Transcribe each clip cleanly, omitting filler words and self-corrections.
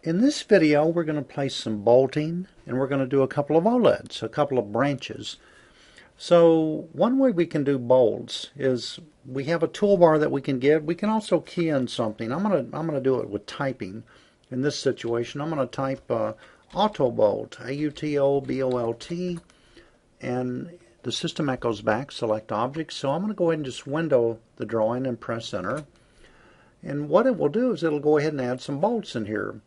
In this video, we're going to place some bolting and we're going to do a couple of OLEDs, a couple of branches. So one way we can do bolts is we have a toolbar that we can get. We can also key in something. I'm going to do it with typing. In this situation, I'm going to type auto bolt, AUTOBOLT, and the system echoes back, select object. So I'm going to go ahead and just window the drawing and press enter. And what it will do is it'll go ahead and add some bolts in here.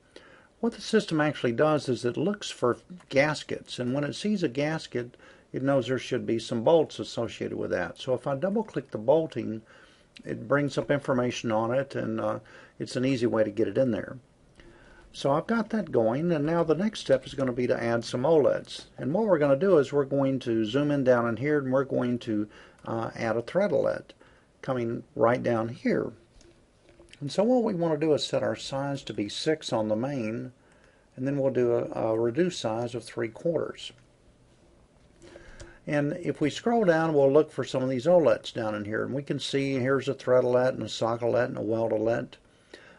What the system actually does is it looks for gaskets, and when it sees a gasket, it knows there should be some bolts associated with that. So if I double click the bolting, it brings up information on it, and it's an easy way to get it in there. So I've got that going, and now the next step is going to be to add some OLEDs. And what we're going to do is we're going to zoom in down in here, and we're going to add a thread OLED coming right down here. And so what we want to do is set our size to be 6 on the main, and then we'll do a reduced size of 3/4. And if we scroll down, we'll look for some of these OLEDs down in here, and we can see here's a thread OLED and a socket OLED and a weld OLED.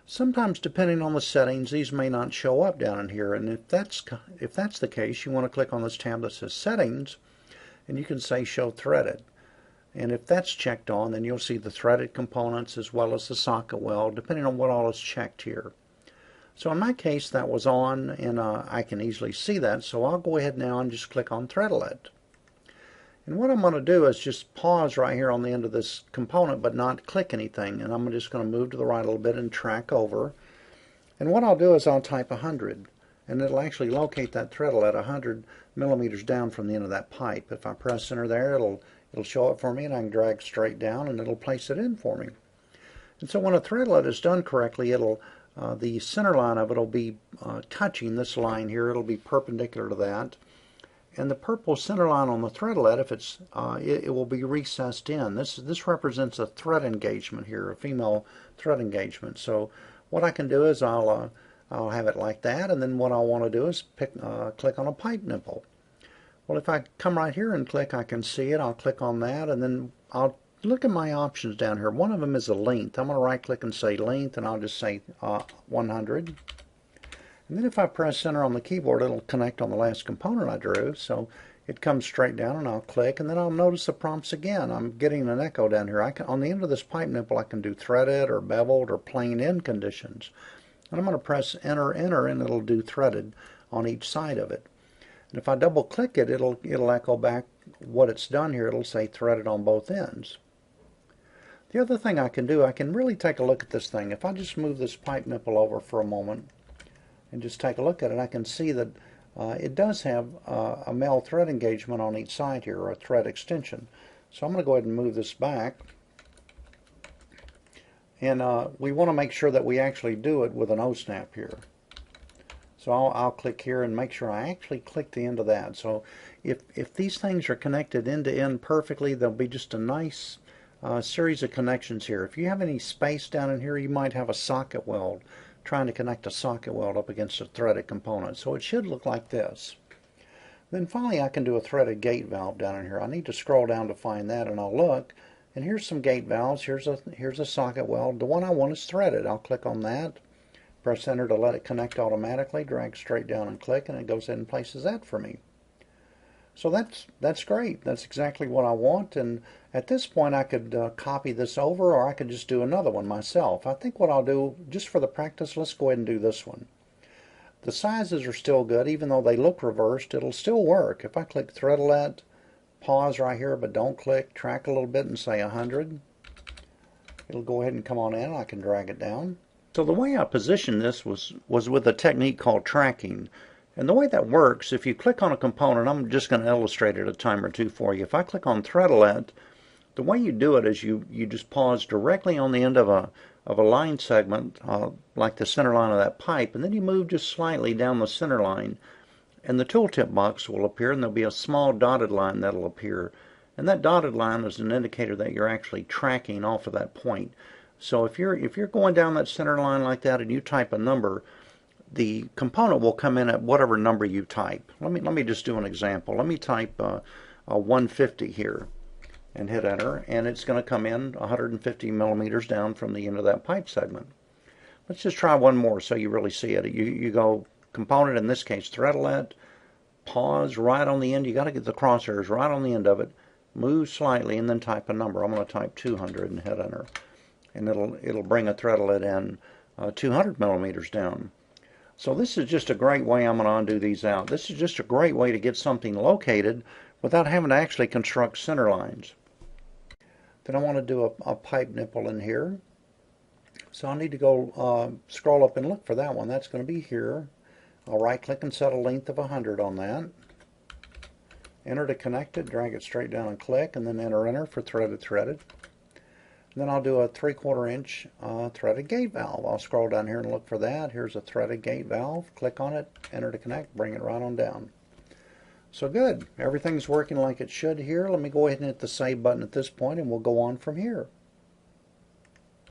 Sometimes, depending on the settings, these may not show up down in here, and if that's the case, you want to click on this tab that says Settings, and you can say Show Threaded. And if that's checked on, then you'll see the threaded components as well as the socket weld, depending on what all is checked here. So in my case, that was on, and I can easily see that, so I'll go ahead now and just click on Thread OLED. And what I'm going to do is just pause right here on the end of this component, but not click anything, and I'm just going to move to the right a little bit and track over. And what I'll do is I'll type 100, and it'll actually locate that thread OLED 100 millimeters down from the end of that pipe. If I press enter there, it'll show it for me, and I can drag straight down and it'll place it in for me. And so when a thread OLED is done correctly, the center line of it will be touching this line here. It'll be perpendicular to that. And the purple center line on the thread OLED, if it will be recessed in. This represents a thread engagement here, a female thread engagement. So what I can do is I'll have it like that, and then what I want to do is click on a pipe nipple. Well, if I come right here and click, I can see it. I'll click on that, and then I'll look at my options down here. One of them is a length. I'm going to right click and say length, and I'll just say 100. And then if I press enter on the keyboard, it'll connect on the last component I drew. So it comes straight down, and I'll click, and then I'll notice the prompts again. I'm getting an echo down here. On the end of this pipe nipple, I can do threaded or beveled or plain end conditions. And I'm going to press enter, enter, and it'll do threaded on each side of it. And if I double click it, it'll echo back what it's done here. It'll say threaded on both ends. The other thing I can do, I can really take a look at this thing. If I just move this pipe nipple over for a moment and just take a look at it, I can see that it does have a male thread engagement on each side here, or a thread extension. So I'm going to go ahead and move this back. And we want to make sure that we actually do it with an O-snap here. So I'll click here and make sure I actually click the end of that. So if these things are connected end to end perfectly, there'll be just a nice series of connections here. If you have any space down in here, you might have a socket weld, trying to connect a socket weld up against a threaded component. So it should look like this. Then finally I can do a threaded gate valve down in here. I need to scroll down to find that, and I'll look. And here's some gate valves. Here's a socket weld. The one I want is threaded. I'll click on that. Press enter to let it connect automatically, drag straight down and click, and it goes ahead and places that for me. So that's great. That's exactly what I want, and at this point I could copy this over, or I could just do another one myself. I think what I'll do, just for the practice, let's go ahead and do this one. The sizes are still good, even though they look reversed, it'll still work. If I click thread OLED, pause right here, but don't click, track a little bit and say 100, it'll go ahead and come on in. I can drag it down. So the way I positioned this was with a technique called tracking. And the way that works, if you click on a component, I'm just going to illustrate it a time or two for you. If I click on thread OLED, the way you do it is you just pause directly on the end of a line segment, like the center line of that pipe, and then you move just slightly down the center line, and the tooltip box will appear, and there'll be a small dotted line that'll appear. And that dotted line is an indicator that you're actually tracking off of that point. So if you're going down that center line like that and you type a number, the component will come in at whatever number you type. Let me just do an example. Let me type a 150 here and hit enter, and it's going to come in 150 millimeters down from the end of that pipe segment. Let's just try one more so you really see it. You go component, in this case threadlet, pause right on the end. You got to get the crosshairs right on the end of it. Move slightly and then type a number. I'm going to type 200 and hit enter. And it'll bring a threadlet in 200 millimeters down. So this is just a great way. I'm going to undo these out. This is just a great way to get something located without having to actually construct center lines. Then I want to do a pipe nipple in here. So I need to go scroll up and look for that one. That's going to be here. I'll right click and set a length of 100 on that. Enter to connect it, drag it straight down and click, and then enter for threaded. And then I'll do a 3/4 inch threaded gate valve. I'll scroll down here and look for that. Here's a threaded gate valve. Click on it, enter to connect, bring it right on down. So good. Everything's working like it should here. Let me go ahead and hit the save button at this point and we'll go on from here.